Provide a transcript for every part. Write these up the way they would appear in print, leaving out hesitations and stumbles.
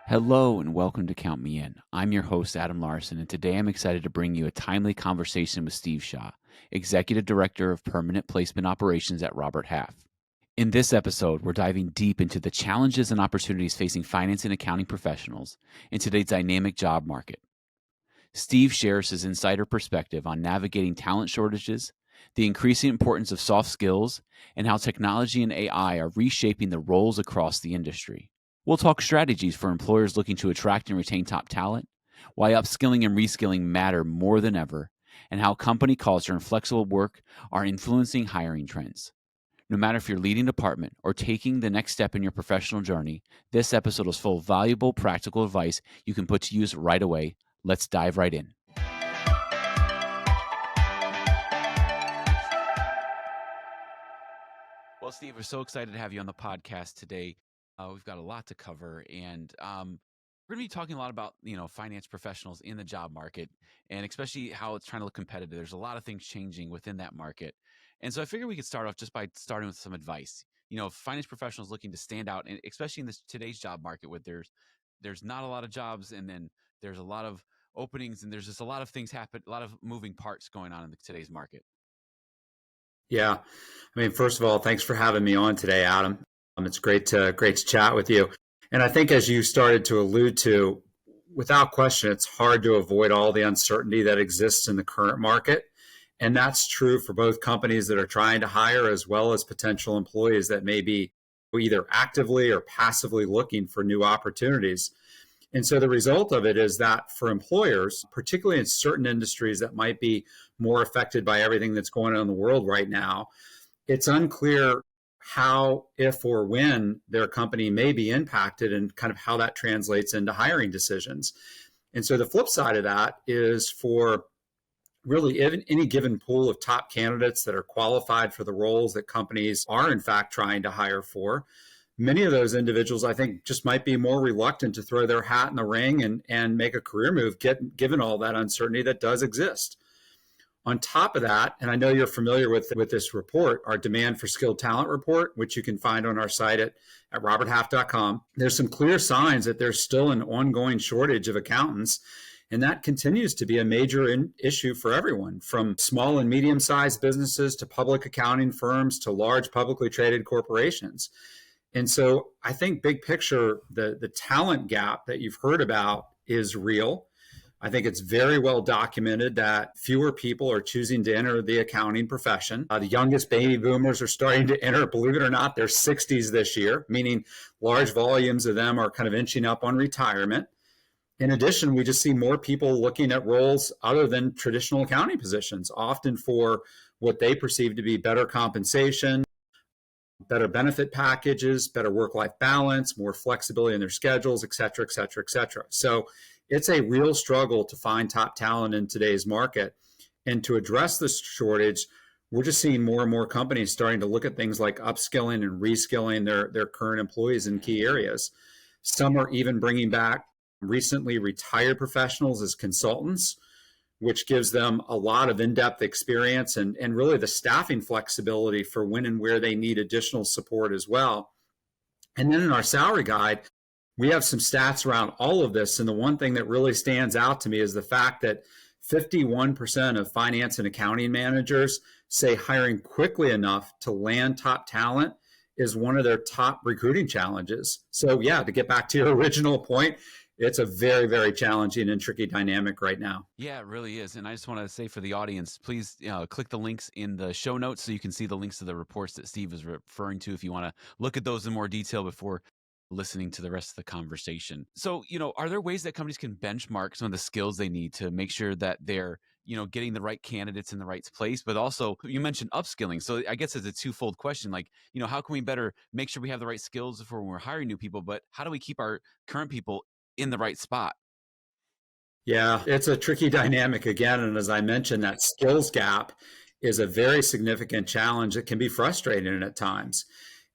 Hello and welcome to Count Me In. I'm your host, Adam Larson, and today I'm excited to bring you a timely conversation with Steve Saah, Executive Director of Permanent Placement Operations at Robert Half. In this episode, we're diving deep into the challenges and opportunities facing finance and accounting professionals in today's dynamic job market. Steve shares his insider perspective on navigating talent shortages, the increasing importance of soft skills, and how technology and AI are reshaping the roles across the industry. We'll talk strategies for employers looking to attract and retain top talent, why upskilling and reskilling matter more than ever, and how company culture and flexible work are influencing hiring trends. No matter if you're leading a department or taking the next step in your professional journey, this episode is full of valuable, practical advice you can put to use right away. Let's dive right in. Well, Steve, we're so excited to have you on the podcast today. We've got a lot to cover, and we're going to be talking a lot about finance professionals in the job market, and especially how it's trying to look competitive. There's a lot of things changing within that market, and so I figured we could start off just by starting with some advice. Finance professionals looking to stand out, and especially in this today's job market, where there's not a lot of jobs, and then there's a lot of openings, and there's just a lot of things happen, a lot of moving parts going on in today's market. Yeah. First of all, thanks for having me on today, Adam. It's great to chat with you. And I think as you started to allude to, without question, it's hard to avoid all the uncertainty that exists in the current market. And that's true for both companies that are trying to hire as well as potential employees that may be either actively or passively looking for new opportunities. And so the result of it is that for employers, particularly in certain industries that might be more affected by everything that's going on in the world right now, it's unclear how, if, or when their company may be impacted and kind of how that translates into hiring decisions. And so the flip side of that is for really any given pool of top candidates that are qualified for the roles that companies are in fact trying to hire for. Many of those individuals, I think, just might be more reluctant to throw their hat in the ring and make a career move, given all that uncertainty that does exist. On top of that, and I know you're familiar with this report, our Demand for Skilled Talent report, which you can find on our site at roberthalf.com, there's some clear signs that there's still an ongoing shortage of accountants. And that continues to be a major issue for everyone, from small and medium-sized businesses to public accounting firms to large publicly traded corporations. And so I think big picture, the talent gap that you've heard about is real. I think it's very well documented that fewer people are choosing to enter the accounting profession. The youngest baby boomers are starting to enter, believe it or not, their 60s this year, meaning large volumes of them are kind of inching up on retirement. In addition, we just see more people looking at roles other than traditional accounting positions, often for what they perceive to be better compensation, better benefit packages, better work-life balance, more flexibility in their schedules, et cetera, et cetera, et cetera. So it's a real struggle to find top talent in today's market. And to address this shortage, we're just seeing more and more companies starting to look at things like upskilling and reskilling their current employees in key areas. Some are even bringing back recently retired professionals as consultants, which gives them a lot of in-depth experience and really the staffing flexibility for when and where they need additional support as well. And then in our salary guide, we have some stats around all of this. And the one thing that really stands out to me is the fact that 51% of finance and accounting managers say hiring quickly enough to land top talent is one of their top recruiting challenges. So yeah, to get back to your original point, it's a very, very challenging and tricky dynamic right now. Yeah, it really is. And I just want to say for the audience, please click the links in the show notes so you can see the links to the reports that Steve is referring to if you want to look at those in more detail before listening to the rest of the conversation. So, are there ways that companies can benchmark some of the skills they need to make sure that they're, getting the right candidates in the right place? But also, you mentioned upskilling. So I guess it's a twofold question. Like, how can we better make sure we have the right skills for when we're hiring new people, but how do we keep our current people in the right spot? Yeah, it's a tricky dynamic again. And as I mentioned, that skills gap is a very significant challenge that can be frustrating at times.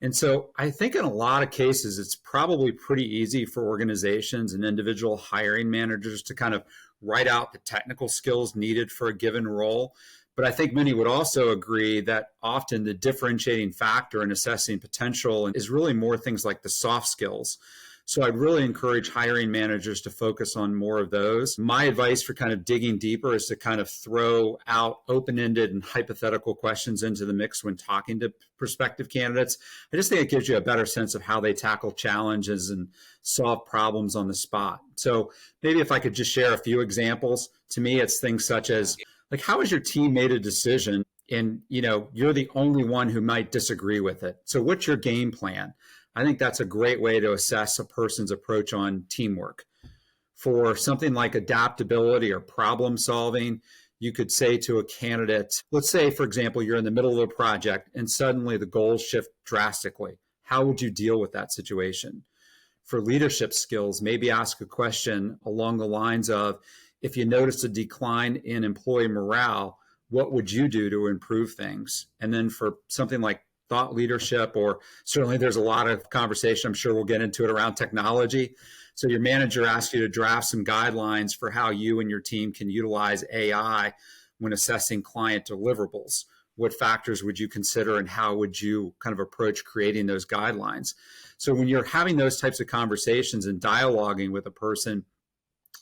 And so I think in a lot of cases, it's probably pretty easy for organizations and individual hiring managers to kind of write out the technical skills needed for a given role. But I think many would also agree that often the differentiating factor in assessing potential is really more things like the soft skills. So I'd really encourage hiring managers to focus on more of those. My advice for kind of digging deeper is to kind of throw out open-ended and hypothetical questions into the mix when talking to prospective candidates. I just think it gives you a better sense of how they tackle challenges and solve problems on the spot. So maybe if I could just share a few examples, to me, it's things such as, like, how has your team made a decision and you're the only one who might disagree with it? So what's your game plan? I think that's a great way to assess a person's approach on teamwork. For something like adaptability or problem solving, you could say to a candidate, let's say, for example, you're in the middle of a project and suddenly the goals shift drastically. How would you deal with that situation? For leadership skills, maybe ask a question along the lines of, if you notice a decline in employee morale, what would you do to improve things? And then for something like thought leadership, or certainly there's a lot of conversation, I'm sure we'll get into it, around technology. So your manager asks you to draft some guidelines for how you and your team can utilize AI when assessing client deliverables. What factors would you consider and how would you kind of approach creating those guidelines? So when you're having those types of conversations and dialoguing with a person,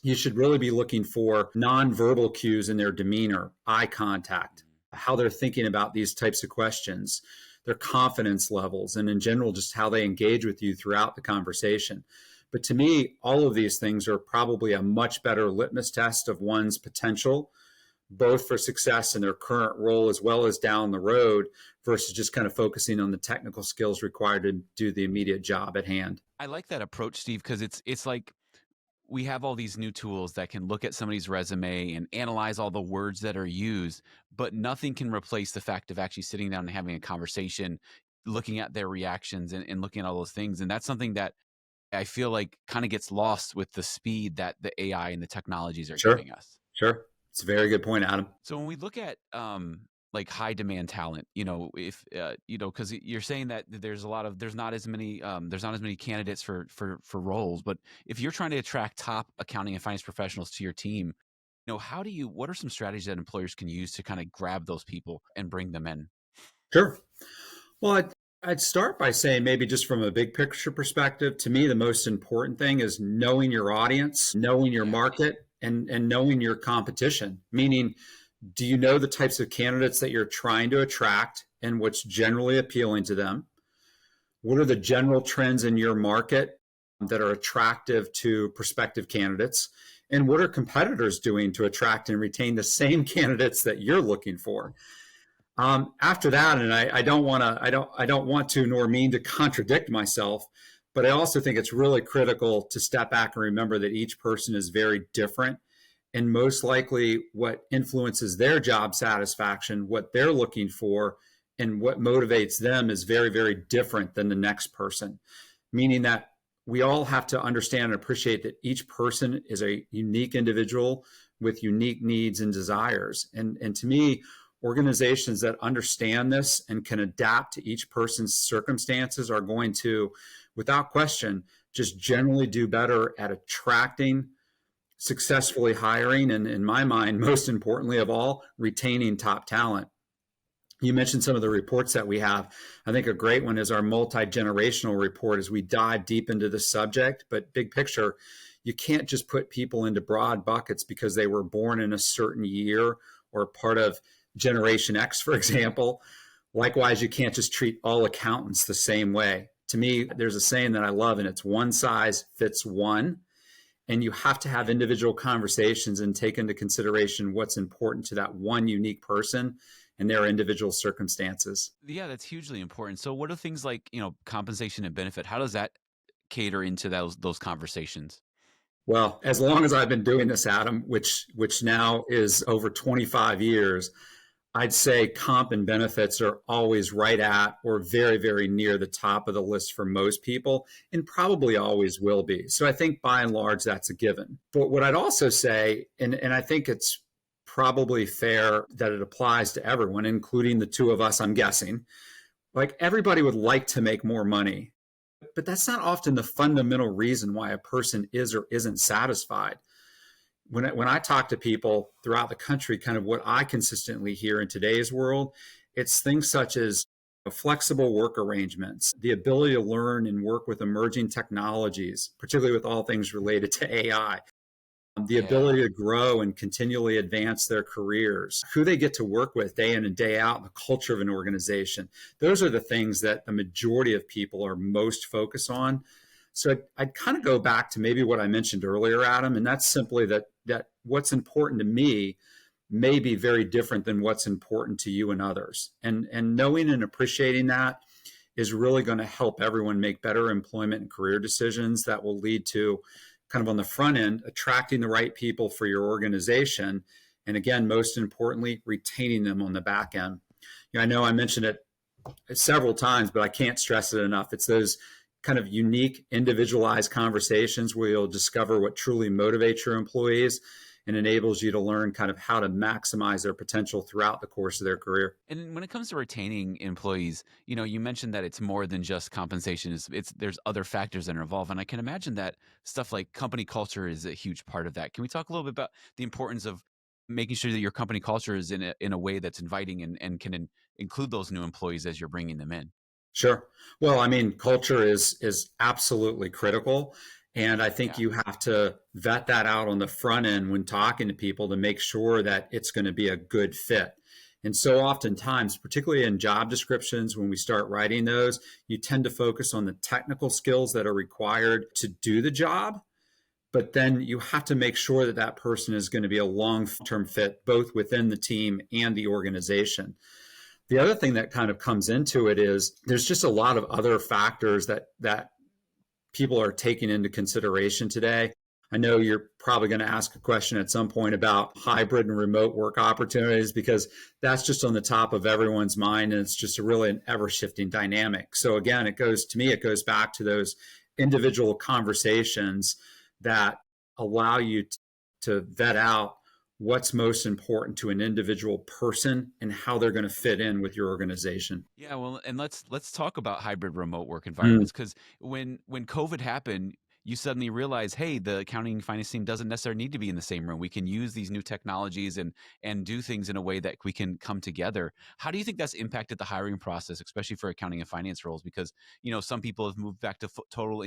you should really be looking for nonverbal cues in their demeanor, eye contact, how they're thinking about these types of questions, their confidence levels, and in general, just how they engage with you throughout the conversation. But to me, all of these things are probably a much better litmus test of one's potential, both for success in their current role as well as down the road, versus just kind of focusing on the technical skills required to do the immediate job at hand. I like that approach, Steve, because it's like we have all these new tools that can look at somebody's resume and analyze all the words that are used, but nothing can replace the fact of actually sitting down and having a conversation, looking at their reactions and looking at all those things. And that's something that I feel like kind of gets lost with the speed that the AI and the technologies are Sure, giving us. sure. It's a very good point, Adam. So when we look at like high demand talent, if because you're saying that there's not as many candidates for roles, but if you're trying to attract top accounting and finance professionals to your team, what are some strategies that employers can use to kind of grab those people and bring them in? Sure. Well, I'd start by saying, maybe just from a big picture perspective, to me, the most important thing is knowing your audience, knowing your market, and knowing your competition. Meaning, do you know the types of candidates that you're trying to attract and what's generally appealing to them? What are the general trends in your market that are attractive to prospective candidates? And what are competitors doing to attract and retain the same candidates that you're looking for? After that, and I don't want to nor mean to contradict myself, but I also think it's really critical to step back and remember that each person is very different, and most likely what influences their job satisfaction, what they're looking for, and what motivates them is very, very different than the next person. Meaning that we all have to understand and appreciate that each person is a unique individual with unique needs and desires. And to me, organizations that understand this and can adapt to each person's circumstances are going to, without question, just generally do better at attracting, successfully hiring, and in my mind, most importantly of all, retaining top talent. You mentioned some of the reports that we have. I think a great one is our multi-generational report as we dive deep into the subject. But big picture, you can't just put people into broad buckets because they were born in a certain year or part of Generation X, for example. Likewise, you can't just treat all accountants the same way. To me, there's a saying that I love, and it's one size fits one. And you have to have individual conversations and take into consideration what's important to that one unique person and their individual circumstances. Yeah, that's hugely important. So what are things like, compensation and benefit? How does that cater into those conversations? Well, as long as I've been doing this, Adam, which now is over 25 years, I'd say comp and benefits are always right at or very, very near the top of the list for most people, and probably always will be. So I think by and large, that's a given. But what I'd also say, and I think it's probably fair that it applies to everyone, including the two of us, I'm guessing, like everybody would like to make more money, but that's not often the fundamental reason why a person is or isn't satisfied. When I talk to people throughout the country, kind of what I consistently hear in today's world, it's things such as, flexible work arrangements, the ability to learn and work with emerging technologies, particularly with all things related to AI, the Yeah. ability to grow and continually advance their careers, who they get to work with day in and day out, the culture of an organization. Those are the things that the majority of people are most focused on. So I'd kind of go back to maybe what I mentioned earlier, Adam, and that's simply that what's important to me may be very different than what's important to you and others. And knowing and appreciating that is really going to help everyone make better employment and career decisions that will lead to kind of on the front end, attracting the right people for your organization. And again, most importantly, retaining them on the back end. I know I mentioned it several times, but I can't stress it enough. It's those kind of unique, individualized conversations where you'll discover what truly motivates your employees and enables you to learn kind of how to maximize their potential throughout the course of their career. And when it comes to retaining employees, you mentioned that it's more than just compensation. It's there's other factors that are involved, and I can imagine that stuff like company culture is a huge part of that. Can we talk a little bit about the importance of making sure that your company culture is in a way that's inviting and can include those new employees as you're bringing them in? Sure. Well, I mean, culture is absolutely critical. And I think Yeah. you have to vet that out on the front end when talking to people to make sure that it's going to be a good fit. And so oftentimes, particularly in job descriptions, when we start writing those, you tend to focus on the technical skills that are required to do the job. But then you have to make sure that that person is going to be a long-term fit, both within the team and the organization. The other thing that kind of comes into it is there's just a lot of other factors that people are taking into consideration today. I know you're probably going to ask a question at some point about hybrid and remote work opportunities because that's just on the top of everyone's mind, and it's just really an ever-shifting dynamic. So again, it goes back to those individual conversations that allow you to vet out what's most important to an individual person and how they're going to fit in with your organization. Yeah, well, and let's talk about hybrid remote work Mm. environments because when COVID happened, you suddenly realize, hey, the accounting and finance team doesn't necessarily need to be in the same room. We can use these new technologies and do things in a way that we can come together. How do you think that's impacted the hiring process, especially for accounting and finance roles? Because some people have moved back to total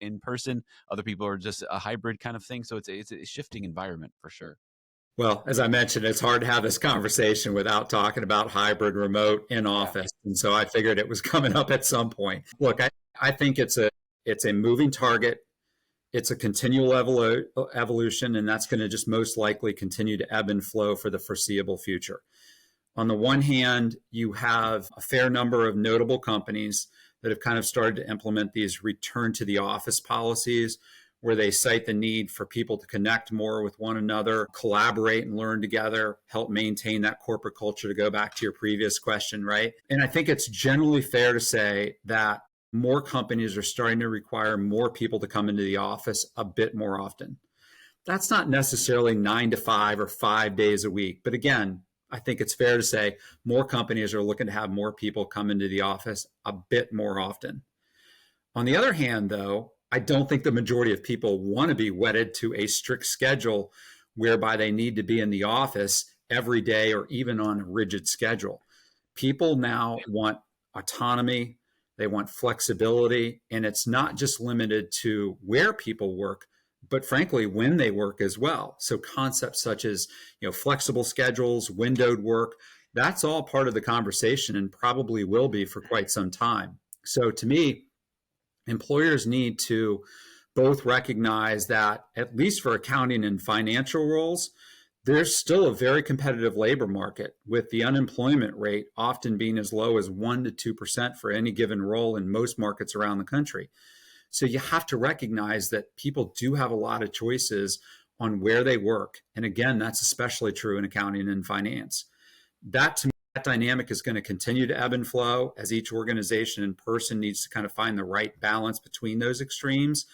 in person, other people are just a hybrid kind of thing. So it's a shifting environment for sure. Well, as I mentioned, it's hard to have this conversation without talking about hybrid, remote, in Yeah. office. And so I figured it was coming up at some point. Look, I think it's a moving target. It's a continual evolution, and that's going to just most likely continue to ebb and flow for the foreseeable future. On the one hand, you have a fair number of notable companies that have kind of started to implement these return to the office policies where they cite the need for people to connect more with one another, collaborate and learn together, help maintain that corporate culture, to go back to your previous question, right? And I think it's generally fair to say that more companies are starting to require more people to come into the office a bit more often. That's not necessarily 9 to 5 or 5 days a week. But again, I think it's fair to say more companies are looking to have more people come into the office a bit more often. On the other hand, though, I don't think the majority of people want to be wedded to a strict schedule whereby they need to be in the office every day or even on a rigid schedule. People now want autonomy, they want flexibility, and it's not just limited to where people work, but frankly, when they work as well. So concepts such as, flexible schedules, windowed work, that's all part of the conversation and probably will be for quite some time. So to me, employers need to both recognize that, at least for accounting and financial roles, there's still a very competitive labor market, with the unemployment rate often being as low as 1% to 2% for any given role in most markets around the country. So you have to recognize that people do have a lot of choices on where they work. And again, that's especially true in accounting and finance. That to me, that dynamic is going to continue to ebb and flow as each organization and person needs to kind of find the right balance between those extremes.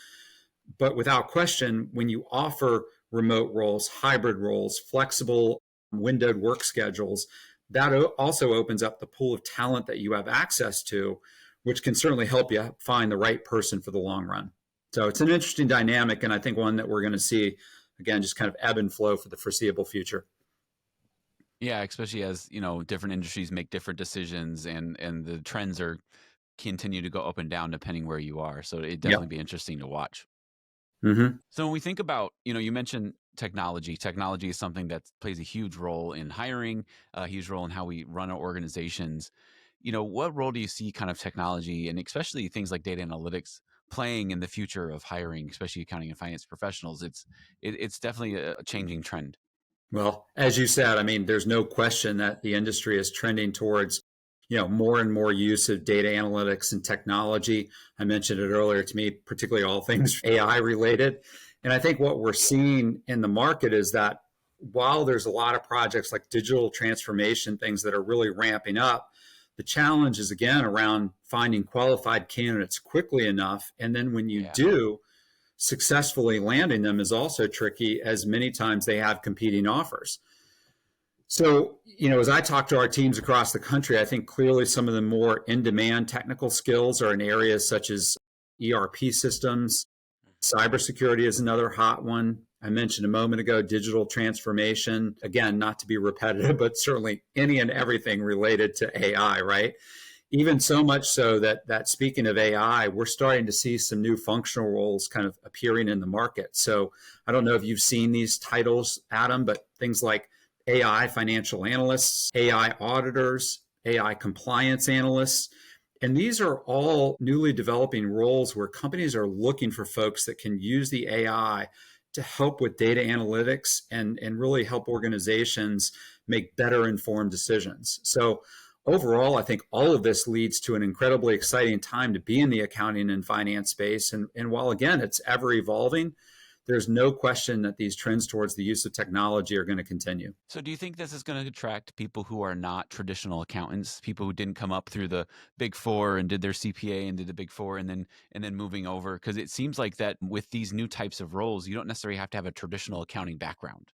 But without question, when you offer remote roles, hybrid roles, flexible windowed work schedules, that also opens up the pool of talent that you have access to, which can certainly help you find the right person for the long run. So it's an interesting dynamic, and I think one that we're going to see, again, just kind of ebb and flow for the foreseeable future. Yeah, especially as, different industries make different decisions and the trends are continue to go up and down depending where you are. So it'd Yep. definitely be interesting to watch. Hmm. So when we think about, you mentioned technology. Technology is something that plays a huge role in hiring, a huge role in how we run our organizations. What role do you see kind of technology and especially things like data analytics playing in the future of hiring, especially accounting and finance professionals? It's definitely a changing trend. Well, as you said, I mean, there's no question that the industry is trending towards, more and more use of data analytics and technology. I mentioned it earlier to me, particularly all things AI related. And I think what we're seeing in the market is that while there's a lot of projects like digital transformation, things that are really ramping up, the challenge is again around finding qualified candidates quickly enough. And then when you Yeah. do, successfully landing them is also tricky, as many times they have competing offers. So, as I talk to our teams across the country, I think clearly some of the more in demand technical skills are in areas such as ERP systems. Cybersecurity is another hot one. I mentioned a moment ago digital transformation. Again, not to be repetitive, but certainly any and everything related to AI, right? Even so much so that speaking of AI, we're starting to see some new functional roles kind of appearing in the market. So I don't know if you've seen these titles, Adam, but things like AI financial analysts, AI auditors, AI compliance analysts. And these are all newly developing roles where companies are looking for folks that can use the AI to help with data analytics and really help organizations make better informed decisions. So overall, I think all of this leads to an incredibly exciting time to be in the accounting and finance space. And while, again, it's ever evolving, there's no question that these trends towards the use of technology are going to continue. So do you think this is going to attract people who are not traditional accountants, people who didn't come up through the Big Four and did their CPA and did the Big Four and then moving over? Because it seems like that with these new types of roles, you don't necessarily have to have a traditional accounting background.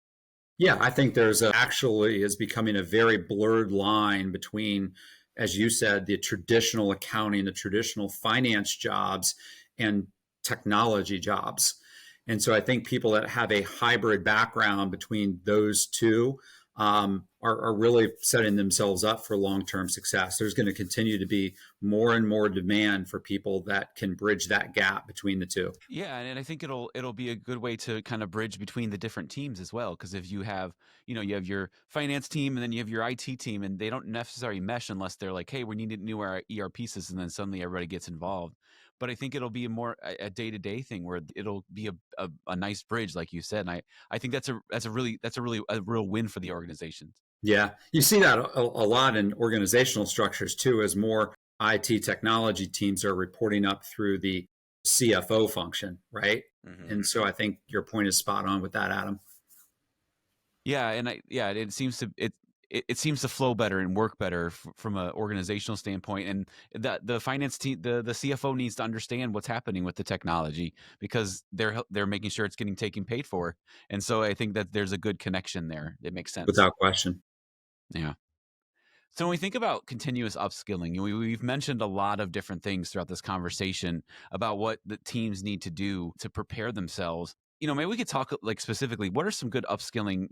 Yeah, I think there's actually is becoming a very blurred line between, as you said, the traditional accounting, the traditional finance jobs, and technology jobs. And so I think people that have a hybrid background between those two are really setting themselves up for long term success. There's going to continue to be more and more demand for people that can bridge that gap between the two. Yeah, and I think it'll be a good way to kind of bridge between the different teams as well. Because if you have your finance team and then you have your IT team, and they don't necessarily mesh unless they're like, hey, we need a new ERP system, and then suddenly everybody gets involved. But I think it'll be a day-to-day thing where it'll be a nice bridge, like you said. And I think that's a real win for the organizations. Yeah, you see that a lot in organizational structures too, as more IT technology teams are reporting up through the CFO function, right? Hmm. And so I think your point is spot on with that, Adam. Yeah, and it seems to flow better and work better from an organizational standpoint, and the finance team, the CFO needs to understand what's happening with the technology because they're making sure it's getting taken paid for, and so I think that there's a good connection there. It makes sense. Without question. Yeah. So when we think about continuous upskilling, we've mentioned a lot of different things throughout this conversation about what the teams need to do to prepare themselves. Maybe we could talk like specifically, what are some good upskilling,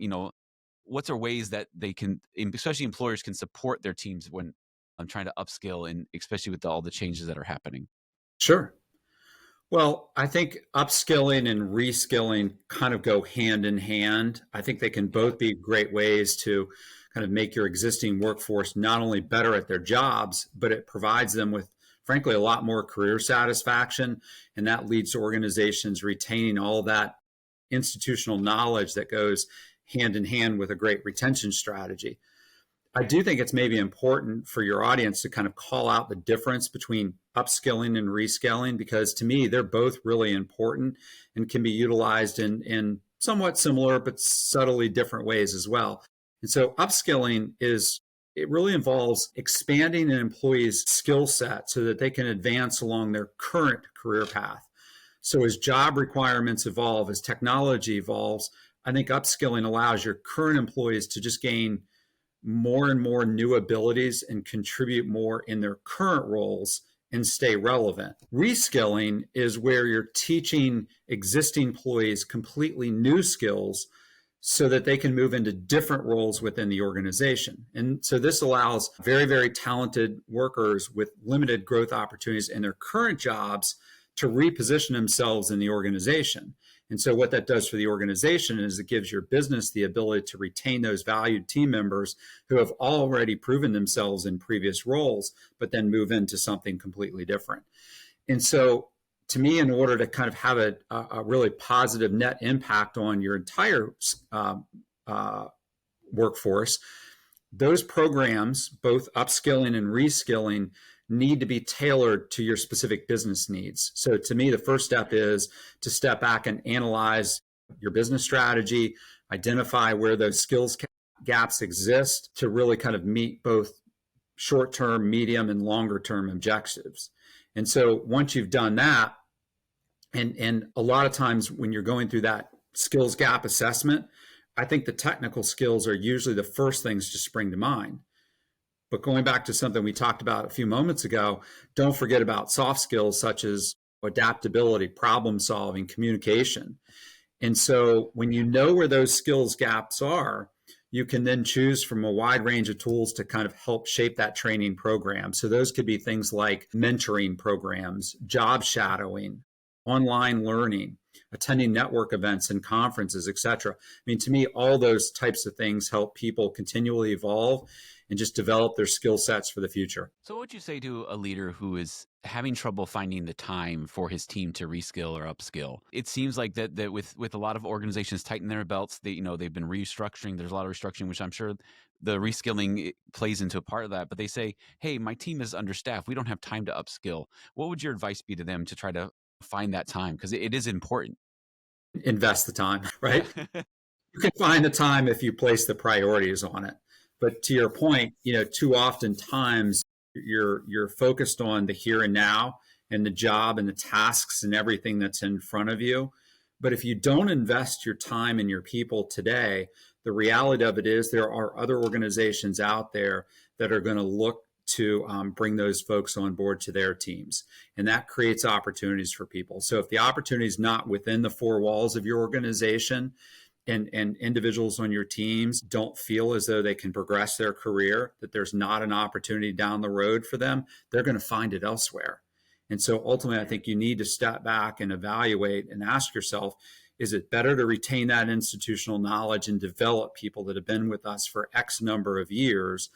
what's are ways that they can, especially employers can support their teams when I'm trying to upskill and especially with all the changes that are happening. Sure. Well, I think upskilling and reskilling kind of go hand in hand. I think they can Yeah. both be great ways to kind of make your existing workforce not only better at their jobs, but it provides them with, frankly, a lot more career satisfaction. And that leads to organizations retaining all that institutional knowledge that goes hand in hand with a great retention strategy. I do think it's maybe important for your audience to kind of call out the difference between upskilling and reskilling, because to me, they're both really important and can be utilized in somewhat similar but subtly different ways as well. And so, upskilling is it really involves expanding an employee's skill set so that they can advance along their current career path. So, as job requirements evolve, as technology evolves, I think upskilling allows your current employees to just gain more and more new abilities and contribute more in their current roles and stay relevant. Reskilling is where you're teaching existing employees completely new skills so that they can move into different roles within the organization. And so this allows very, very talented workers with limited growth opportunities in their current jobs to reposition themselves in the organization. And so what that does for the organization is it gives your business the ability to retain those valued team members who have already proven themselves in previous roles, but then move into something completely different. And so to me, in order to kind of have a really positive net impact on your entire workforce, those programs, both upskilling and reskilling, need to be tailored to your specific business needs. So to me, the first step is to step back and analyze your business strategy, identify where those skills gaps exist to really kind of meet both short-term, medium, and longer-term objectives. And so once you've done that, and a lot of times when you're going through that skills gap assessment, I think the technical skills are usually the first things to spring to mind. But going back to something we talked about a few moments ago, don't forget about soft skills such as adaptability, problem solving, communication. And so when you know where those skills gaps are, you can then choose from a wide range of tools to kind of help shape that training program. So those could be things like mentoring programs, job shadowing, online learning, attending network events and conferences, et cetera. I mean, to me, all those types of things help people continually evolve and just develop their skill sets for the future. So what would you say to a leader who is having trouble finding the time for his team to reskill or upskill? It seems like that with a lot of organizations tightening their belts, they've been restructuring. There's a lot of restructuring, which I'm sure the reskilling plays into a part of that. But they say, hey, my team is understaffed. We don't have time to upskill. What would your advice be to them to try to find that time? Because it is important. Invest the time, Yeah. right? You can find the time if you place the priorities on it. But to your point, too often times you're focused on the here and now and the job and the tasks and everything that's in front of you. But if you don't invest your time in your people today, the reality of it is there are other organizations out there that are going to look to bring those folks on board to their teams. And that creates opportunities for people. So if the opportunity is not within the four walls of your organization, and individuals on your teams don't feel as though they can progress their career, that there's not an opportunity down the road for them, they're going to find it elsewhere. And so ultimately, I think you need to step back and evaluate and ask yourself, is it better to retain that institutional knowledge and develop people that have been with us for X number of years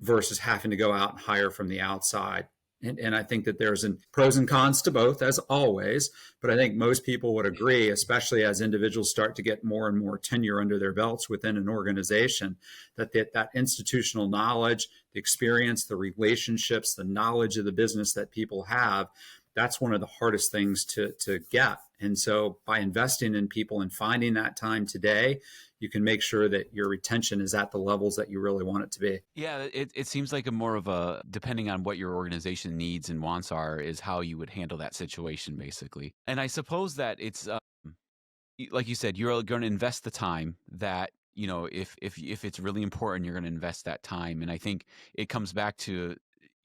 versus having to go out and hire from the outside? And I think that there's pros and cons to both, as always. But I think most people would agree, especially as individuals start to get more and more tenure under their belts within an organization, that institutional knowledge, the experience, the relationships, the knowledge of the business that people have, that's one of the hardest things to get. And so by investing in people and finding that time today, you can make sure that your retention is at the levels that you really want it to be. Yeah, it seems like a more of a, depending on what your organization needs and wants are, is how you would handle that situation, basically. And I suppose that it's, like you said, you're going to invest the time that, if it's really important, you're going to invest that time. And I think it comes back to,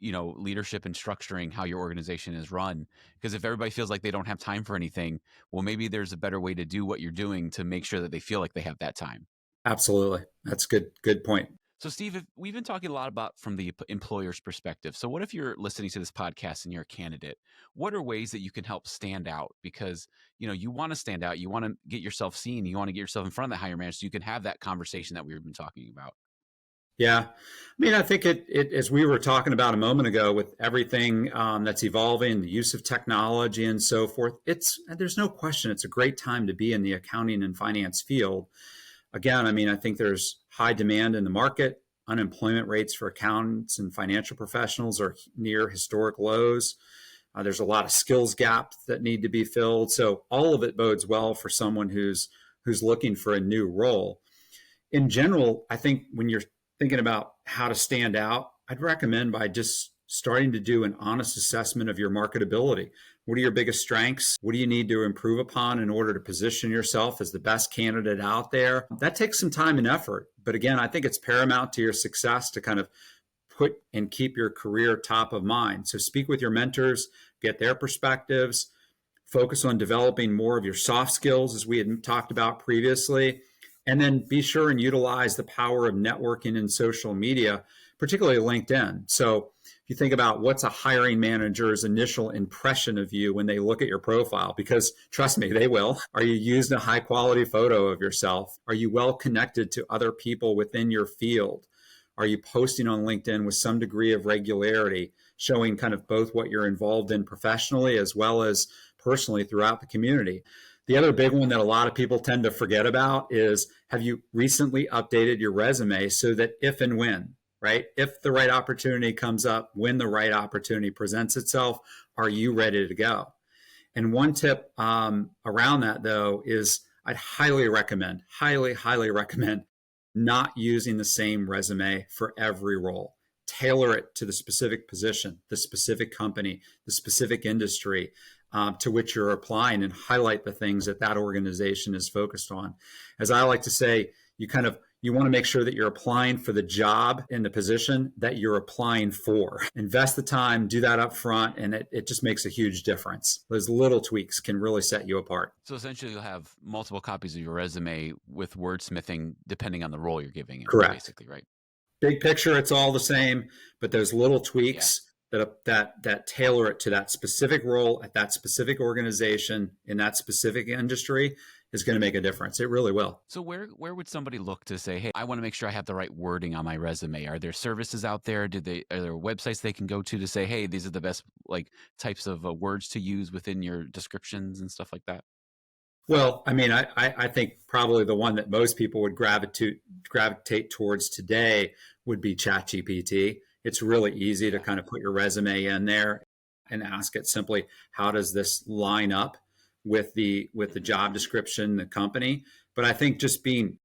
leadership and structuring how your organization is run. Because if everybody feels like they don't have time for anything, well, maybe there's a better way to do what you're doing to make sure that they feel like they have that time. Absolutely. That's good point. So, Steve, we've been talking a lot about from the employer's perspective. So what if you're listening to this podcast and you're a candidate? What are ways that you can help stand out? Because, you want to stand out. You want to get yourself seen. You want to get yourself in front of the higher manager so you can have that conversation that we've been talking about. Yeah. I mean, I think it as we were talking about a moment ago with everything that's evolving, the use of technology and so forth, there's no question it's a great time to be in the accounting and finance field. Again, I mean, I think there's high demand in the market. Unemployment rates for accountants and financial professionals are near historic lows. There's a lot of skills gaps that need to be filled. So all of it bodes well for someone who's looking for a new role. In general, I think when you're thinking about how to stand out, I'd recommend by just starting to do an honest assessment of your marketability. What are your biggest strengths? What do you need to improve upon in order to position yourself as the best candidate out there? That takes some time and effort. But again, I think it's paramount to your success to kind of put and keep your career top of mind. So speak with your mentors, get their perspectives, focus on developing more of your soft skills, as we had talked about previously, And then be sure and utilize the power of networking and social media, particularly LinkedIn. So if you think about what's a hiring manager's initial impression of you when they look at your profile, because trust me, they will. Are you using a high quality photo of yourself? Are you well connected to other people within your field? Are you posting on LinkedIn with some degree of regularity, showing kind of both what you're involved in professionally as well as personally throughout the community? The other big one that a lot of people tend to forget about is, have you recently updated your resume so that if and when, right? If the right opportunity comes up, when the right opportunity presents itself, are you ready to go? And one tip around that, though, is I'd highly recommend not using the same resume for every role. Tailor it to the specific position, the specific company, the specific industry to which you're applying, and highlight the things that that organization is focused on. As I like to say, you want to make sure that you're applying for the job and the position that you're applying for. Invest the time, do that up front, and it just makes a huge difference. Those little tweaks can really set you apart. So essentially, you'll have multiple copies of your resume with wordsmithing depending on the role you're giving it, Correct. basically, right? Big picture, it's all the same, but those little Yeah. tweaks that tailor it to that specific role at that specific organization in that specific industry is going to make a difference. It really will. So where would somebody look to say, hey, I want to make sure I have the right wording on my resume? Are there services out there? Are there websites they can go to say, hey, these are the best like types of words to use within your descriptions and stuff like that? Well, I mean, I think probably the one that most people would gravitate towards today would be ChatGPT. It's really easy to Yeah. kind of put your resume in there and ask it simply, how does this line up with the Mhm. job description, the company? But I think just being,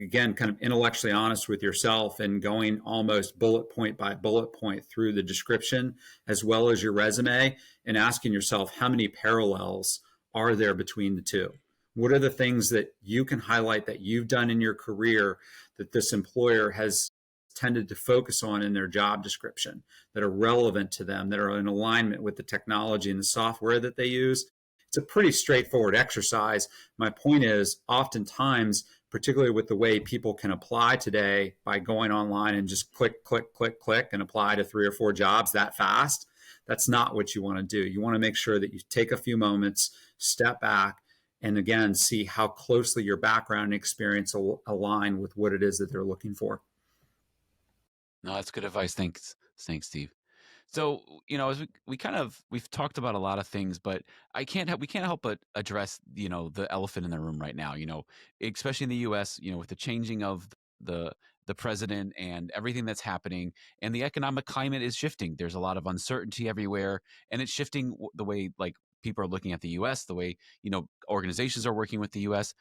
again, kind of intellectually honest with yourself and going almost bullet point by bullet point through the description as well as your resume, and asking yourself, how many parallels are there between the two? What are the things that you can highlight that you've done in your career that this employer has tended to focus on in their job description, that are relevant to them, that are in alignment with the technology and the software that they use? It's a pretty straightforward exercise. My point is, oftentimes, particularly with the way people can apply today by going online and just click, click, click, click, and apply to 3 or 4 jobs that fast, that's not what you want to do. You want to make sure that you take a few moments, step back, and again, see how closely your background and experience align with what it is that they're looking for. No, that's good advice. Thanks, Steve. So, as we've talked about a lot of things, but we can't help but address, the elephant in the room right now, especially in the US, with the changing of the the president and everything that's happening, and the economic climate is shifting. There's a lot of uncertainty everywhere, and it's shifting the way like people are looking at the US, the way, organizations are working with the US.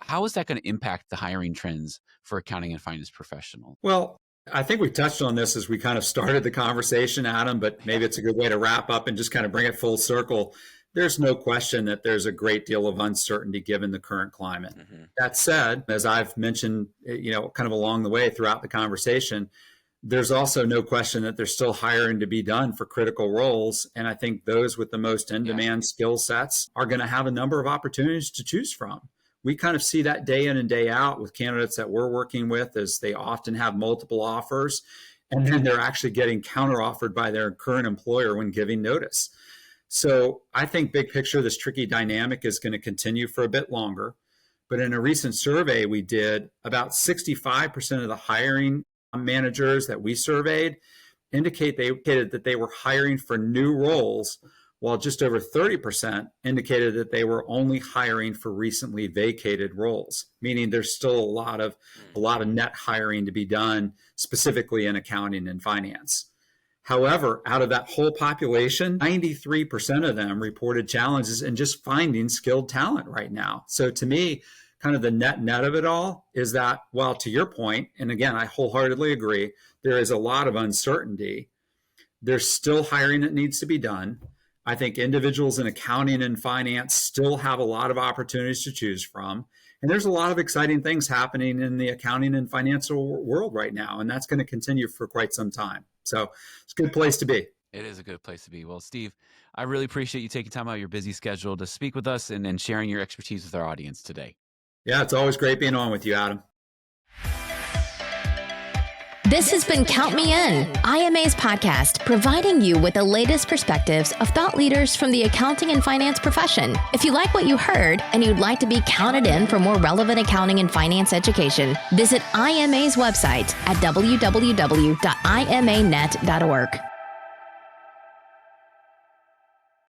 How is that going to impact the hiring trends for accounting and finance professionals? Well, I think we touched on this as we kind of started the conversation, Adam, but Yeah. maybe it's a good way to wrap up and just kind of bring it full circle. There's no question that there's a great deal of uncertainty given the current climate. Hmm. That said, as I've mentioned, kind of along the way throughout the conversation, there's also no question that there's still hiring to be done for critical roles. And I think those with the most in Yeah. demand skill sets are going to have a number of opportunities to choose from. We kind of see that day in and day out with candidates that we're working with, as they often have multiple offers, and then they're actually getting counteroffered by their current employer when giving notice. So I think big picture, this tricky dynamic is going to continue for a bit longer. But in a recent survey we did, about 65% of the hiring managers that we surveyed indicated that they were hiring for new roles, while just over 30% indicated that they were only hiring for recently vacated roles, meaning there's still a lot of net hiring to be done, specifically in accounting and finance. However, out of that whole population, 93% of them reported challenges in just finding skilled talent right now. So to me, kind of the net of it all is that, while to your point, and again, I wholeheartedly agree, there is a lot of uncertainty, there's still hiring that needs to be done. I think individuals in accounting and finance still have a lot of opportunities to choose from. And there's a lot of exciting things happening in the accounting and financial world right now. And that's going to continue for quite some time. So it's a good place to be. It is a good place to be. Well, Steve, I really appreciate you taking time out of your busy schedule to speak with us and sharing your expertise with our audience today. Yeah, it's always great being on with you, Adam. This has been Count Me In, IMA's podcast, providing you with the latest perspectives of thought leaders from the accounting and finance profession. If you like what you heard and you'd like to be counted in for more relevant accounting and finance education, visit IMA's website at www.imanet.org.